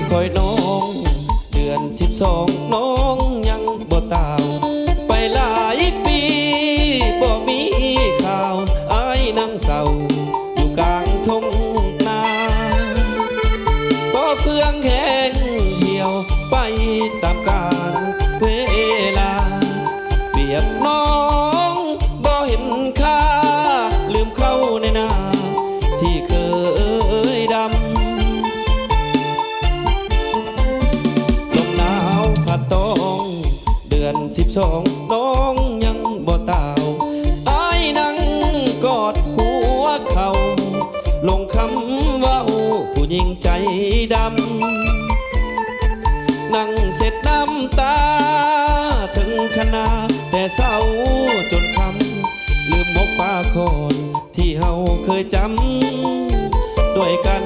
คอยน้องเดือน12น้องยังบ่ตาวไปหลายปีบ่มีข่าวอ้ายนั่งเศร้าอยู่กลางทุ่งนาก็เฟืองแห้งเหี่ยวไปตามกาลเวลาเปรียบน้องบ่เห็นค่าลืมเข้าในนาที่เคยดำลมหนาวพัดตองเดือน12น้องยังบ่ตาวอ้ายนั่งกอดหัวเข่าลงคำว่าผู้หญิงใจดำนั่งเสร็จน้ำตาถึงขนาแต่เศร้าจนคำลืมมกปาคอนที่เฮาเคยจำด้วยกัน